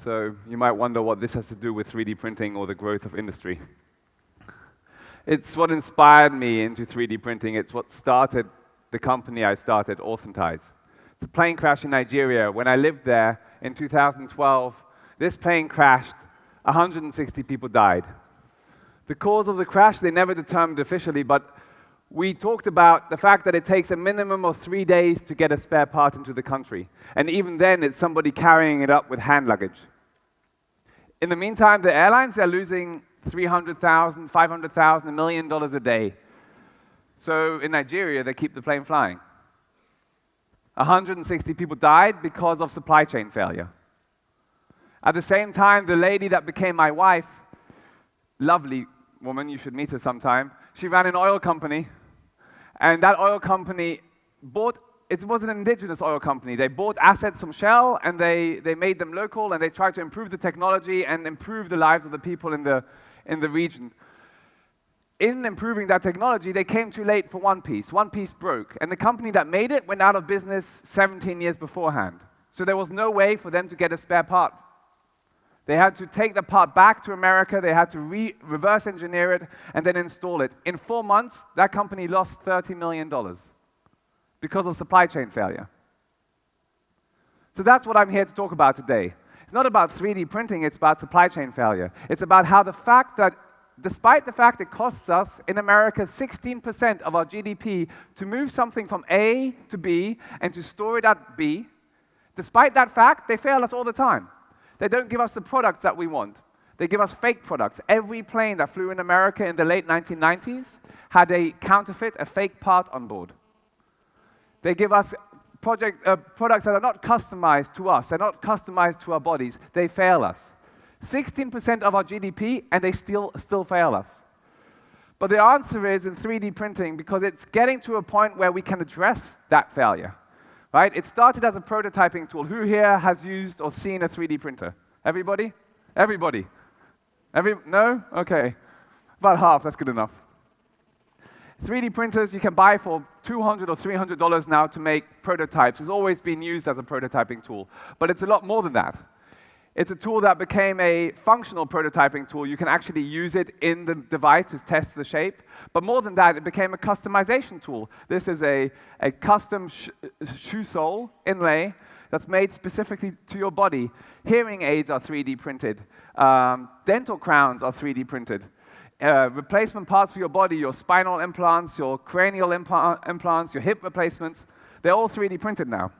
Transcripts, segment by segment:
So you might wonder what this has to do with 3D printing or the growth of industry. It's what inspired me into 3D printing. It's what started the company I started, Untitled. It's a plane crash in Nigeria. When I lived there in 2012, this plane crashed. 160 people died. The cause of the crash, they never determined officially, but we talked about the fact that it takes a minimum of 3 days to get a spare part into the country. And even then, it's somebody carrying it up with hand luggage. In the meantime, the airlines are losing $300,000, $500,000, $1 million a day. So in Nigeria, they keep the plane flying. 160 people died because of supply chain failure. At the same time, the lady that became my wife, lovely woman, you should meet her sometime, she ran an oil company, and that oil company bought, it was an indigenous oil company. They bought assets from Shell, and they made them local, and they tried to improve the technology and improve the lives of the people in the region. In improving that technology, they came too late for one piece. One piece broke, and the company that made it went out of business 17 years beforehand. So there was no way for them to get a spare part. They had to take the part back to America, they had to reverse engineer it, and then install it. In 4 months, that company lost $30 million because of supply chain failure. So that's what I'm here to talk about today. It's not about 3D printing, it's about supply chain failure. It's about how the fact that, despite the fact it costs us, in America, 16% of our GDP to move something from A to B and to store it at B, despite that fact, they fail us all the time. They don't give us the products that we want. They give us fake products. Every plane that flew in America in the late 1990s had a counterfeit, a fake part on board. They give us products that are not customized to us. They're not customized to our bodies. They fail us. 16% of our GDP, and they still fail us. But the answer is in 3D printing, because it's getting to a point where we can address that failure. Right? It started as a prototyping tool. Who here has used or seen a 3D printer? Everybody? Everybody? No? Okay. About half, that's good enough. 3D printers you can buy for $200 or $300 now to make prototypes. It's always been used as a prototyping tool. But it's a lot more than that. It's a tool that became a functional prototyping tool. You can actually use it in the device to test the shape. But more than that, it became a customization tool. This is a custom shoe sole inlay that's made specifically to your body. Hearing aids are 3D printed. Dental crowns are 3D printed. Replacement parts for your body, your spinal implants, your cranial implants, your hip replacements, they're all 3D printed now.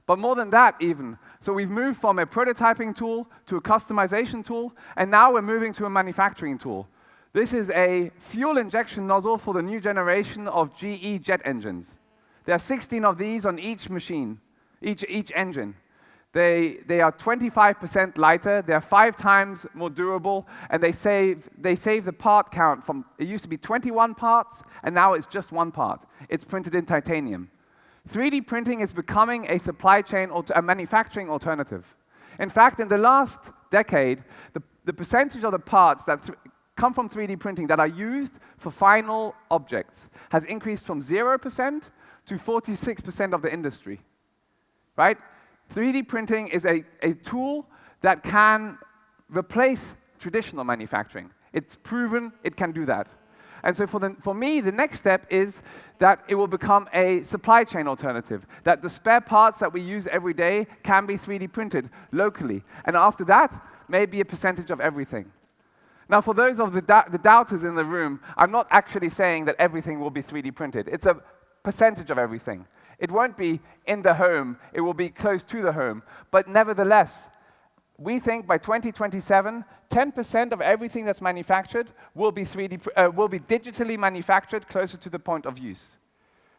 But more than that even, so we've moved from a prototyping tool to a customization tool, and now we're moving to a manufacturing tool. This is a fuel injection nozzle for the new generation of GE jet engines. There are 16 of these on each machine, each engine. They are 25% lighter, they're 5 times more durable, and they save the part count from, it used to be 21 parts, and now it's just 1 part. It's printed in titanium. 3D printing is becoming a supply chain or a manufacturing alternative. In fact, in the last decade, the percentage of the parts that come from 3D printing that are used for final objects has increased from 0% to 46% of the industry. Right? 3D printing is a tool that can replace traditional manufacturing. It's proven it can do that. And so for me, the next step is that it will become a supply chain alternative, that the spare parts that we use every day can be 3D printed locally. And after that, maybe a percentage of everything. Now, for those of the doubters in the room, I'm not actually saying that everything will be 3D printed. It's a percentage of everything. It won't be in the home. It will be close to the home. But nevertheless, we think by 2027, 10% of everything that's manufactured will be digitally manufactured closer to the point of use.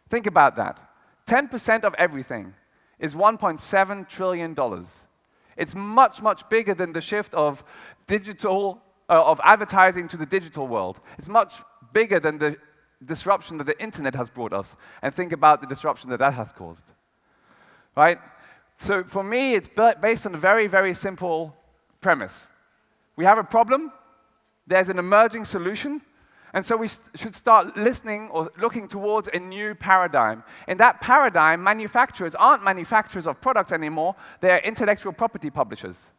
Think about that. 10% of everything is $1.7 trillion. It's much, much bigger than the shift of advertising to the digital world. It's much bigger than the disruption that the internet has brought us. And think about the disruption that that has caused. Right? So for me, it's based on a very, very simple premise. We have a problem, there's an emerging solution, and so we should start listening or looking towards a new paradigm. In that paradigm, manufacturers aren't manufacturers of products anymore, they are intellectual property publishers.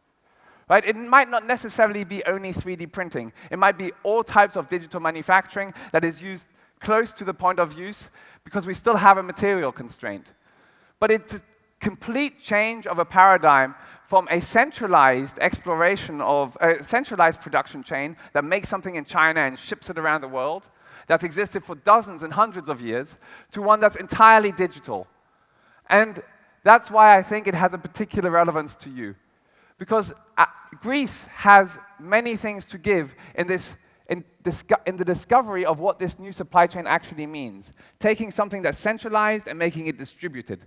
Right? It might not necessarily be only 3D printing. It might be all types of digital manufacturing that is used close to the point of use because we still have a material constraint. But it's a complete change of a paradigm from a centralized exploration of a centralized production chain that makes something in China and ships it around the world, that's existed for dozens and hundreds of years, to one that's entirely digital. And that's why I think it has a particular relevance to you. Because Greece has many things to give in the discovery of what this new supply chain actually means, taking something that's centralized and making it distributed.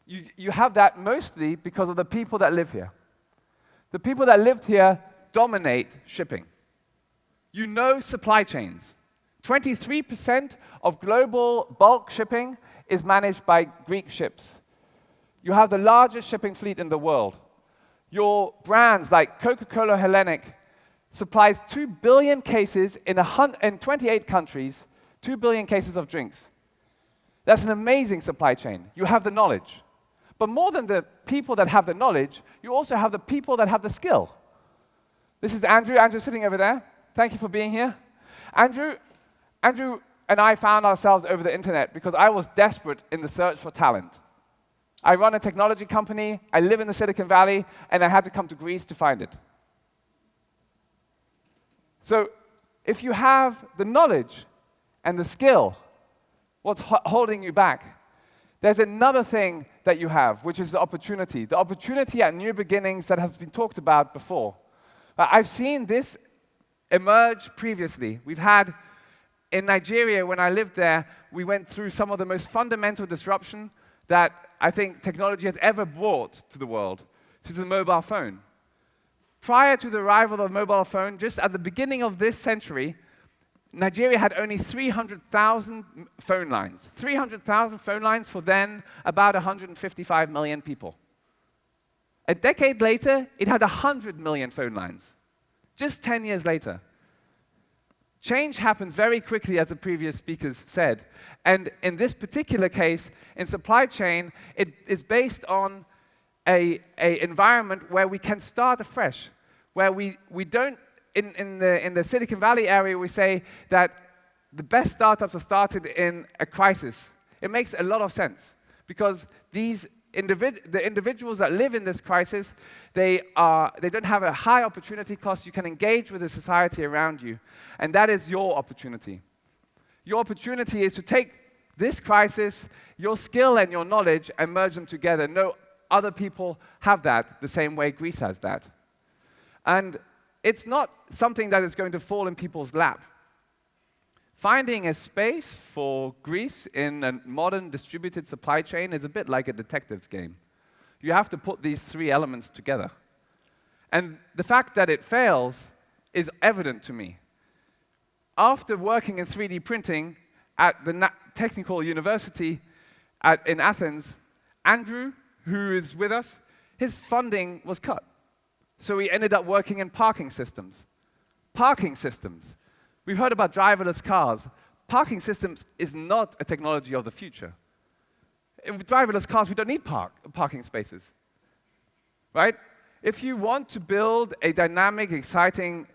You have that mostly because of the people that live here. The people that lived here dominate shipping. You know supply chains. 23% of global bulk shipping is managed by Greek ships. You have the largest shipping fleet in the world. Your brands like Coca-Cola Hellenic supplies 2 billion cases in 28 countries, 2 billion cases of drinks. That's an amazing supply chain. You have the knowledge. But more than the people that have the knowledge, you also have the people that have the skill. This is Andrew. Andrew's sitting over there. Thank you for being here. Andrew and I found ourselves over the internet because I was desperate in the search for talent. I run a technology company, I live in the Silicon Valley, and I had to come to Greece to find it. So if you have the knowledge and the skill, what's holding you back? There's another thing that you have, which is the opportunity. The opportunity at new beginnings that has been talked about before. I've seen this emerge previously. We've had, in Nigeria, when I lived there, we went through some of the most fundamental disruption that I think technology has ever brought to the world, which is the mobile phone. Prior to the arrival of the mobile phone, just at the beginning of this century, Nigeria had only 300,000 phone lines. 300,000 phone lines for then about 155 million people. A decade later, it had 100 million phone lines. Just 10 years later. Change happens very quickly, as the previous speakers said. And in this particular case, in supply chain, it is based on an environment where we can start afresh, where we don't, in the Silicon Valley area, we say that the best startups are started in a crisis. It makes a lot of sense, because the individuals that live in this crisis, they don't have a high opportunity cost. You can engage with the society around you, and that is your opportunity. Your opportunity is to take this crisis, your skill and your knowledge, and merge them together. No other people have that the same way Greece has that. And it's not something that is going to fall in people's lap. Finding a space for Greece in a modern distributed supply chain is a bit like a detective's game. You have to put these three elements together. And the fact that it fails is evident to me. After working in 3D printing at the Technical University in Athens, Andrew, who is with us, his funding was cut. So he ended up working in parking systems. Parking systems. We've heard about driverless cars. Parking systems is not a technology of the future. With driverless cars, we don't need parking spaces, right? If you want to build a dynamic, exciting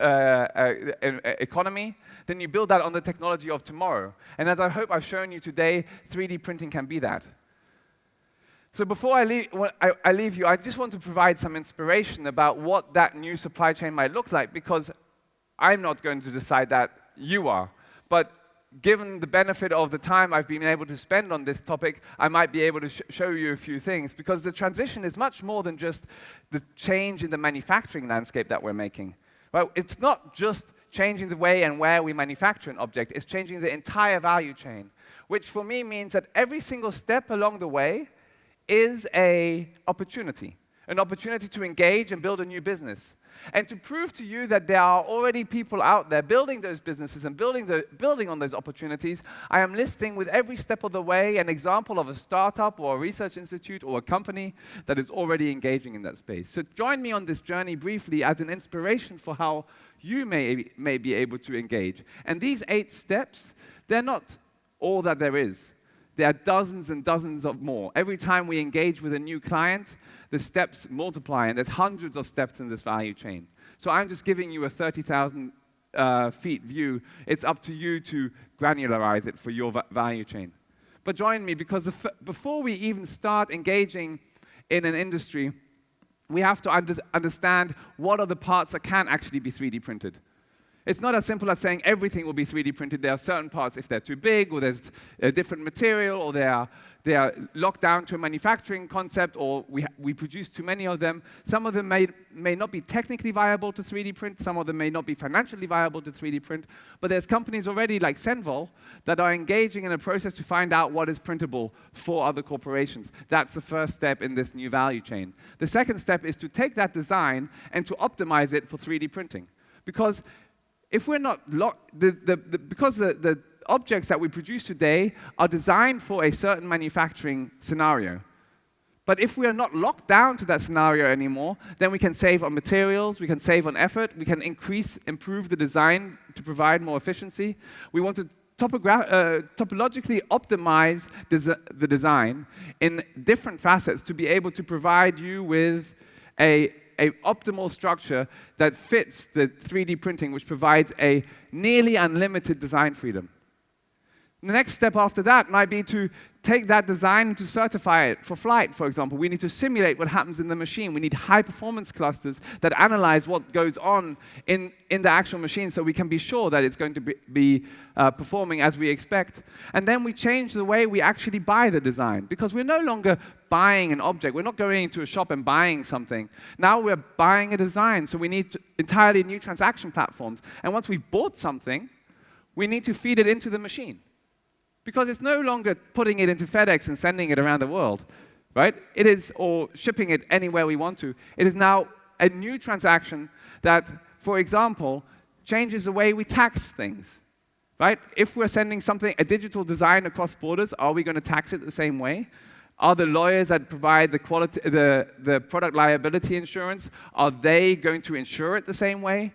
economy, then you build that on the technology of tomorrow. And as I hope I've shown you today, 3D printing can be that. So before I leave you, I just want to provide some inspiration about what that new supply chain might look like, because I'm not going to decide that, you are. But given the benefit of the time I've been able to spend on this topic, I might be able to show you a few things, because the transition is much more than just the change in the manufacturing landscape that we're making. Well, it's not just changing the way and where we manufacture an object, it's changing the entire value chain, which for me means that every single step along the way is an opportunity to engage and build a new business. And to prove to you that there are already people out there building those businesses and building on those opportunities, I am listing with every step of the way an example of a startup or a research institute or a company that is already engaging in that space. So join me on this journey briefly as an inspiration for how you may be able to engage. And these 8 steps, they're not all that there is. there are dozens and dozens of more. Every time we engage with a new client, the steps multiply, and there's hundreds of steps in this value chain. So I'm just giving you a 30,000 feet view. It's up to you to granularize it for your value chain. But join me, because before we even start engaging in an industry, we have to understand what are the parts that can actually be 3D printed. It's not as simple as saying everything will be 3D printed. There are certain parts, if they're too big, or there's a different material, or they are locked down to a manufacturing concept, or we produce too many of them. Some of them may not be technically viable to 3D print. Some of them may not be financially viable to 3D print. But there's companies already like Senvol that are engaging in a process to find out what is printable for other corporations. That's the first step in this new value chain. The second step is to take that design and to optimize it for 3D printing. Because if we're not because the objects that we produce today are designed for a certain manufacturing scenario. But if we are not locked down to that scenario anymore, then we can save on materials, we can save on effort, we can improve the design to provide more efficiency. We want to topologically optimize the design in different facets to be able to provide you with an optimal structure that fits the 3D printing, which provides a nearly unlimited design freedom. The next step after that might be to take that design and to certify it for flight, for example. We need to simulate what happens in the machine. We need high-performance clusters that analyze what goes on in the actual machine so we can be sure that it's going to be performing as we expect. And then we change the way we actually buy the design, because we're no longer buying an object. We're not going into a shop and buying something. Now we're buying a design, so we need entirely new transaction platforms. And once we've bought something, we need to feed it into the machine. Because it's no longer putting it into FedEx and sending it around the world, right? It is, or shipping it anywhere we want to. It is now a new transaction that, for example, changes the way we tax things, right? If we're sending something, a digital design across borders, are we going to tax it the same way? Are the lawyers that provide the quality, the product liability insurance, are they going to insure it the same way?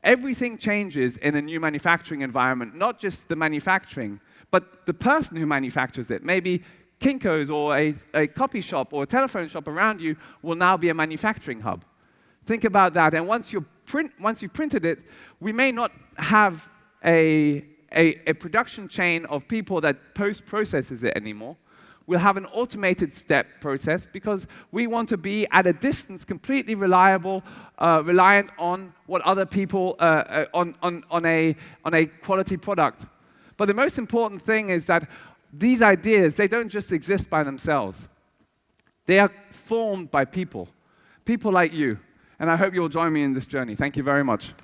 Everything changes in a new manufacturing environment, not just the manufacturing, but the person who manufactures it. Maybe Kinko's or a copy shop or a telephone shop around you will now be a manufacturing hub. Think about that. And once you've printed it, we may not have a production chain of people that post-processes it anymore. We'll have an automated step process because we want to be at a distance completely reliable, reliant on what other people, on a quality product. But the most important thing is that these ideas, they don't just exist by themselves. They are formed by people, people like you. And I hope you'll join me in this journey. Thank you very much.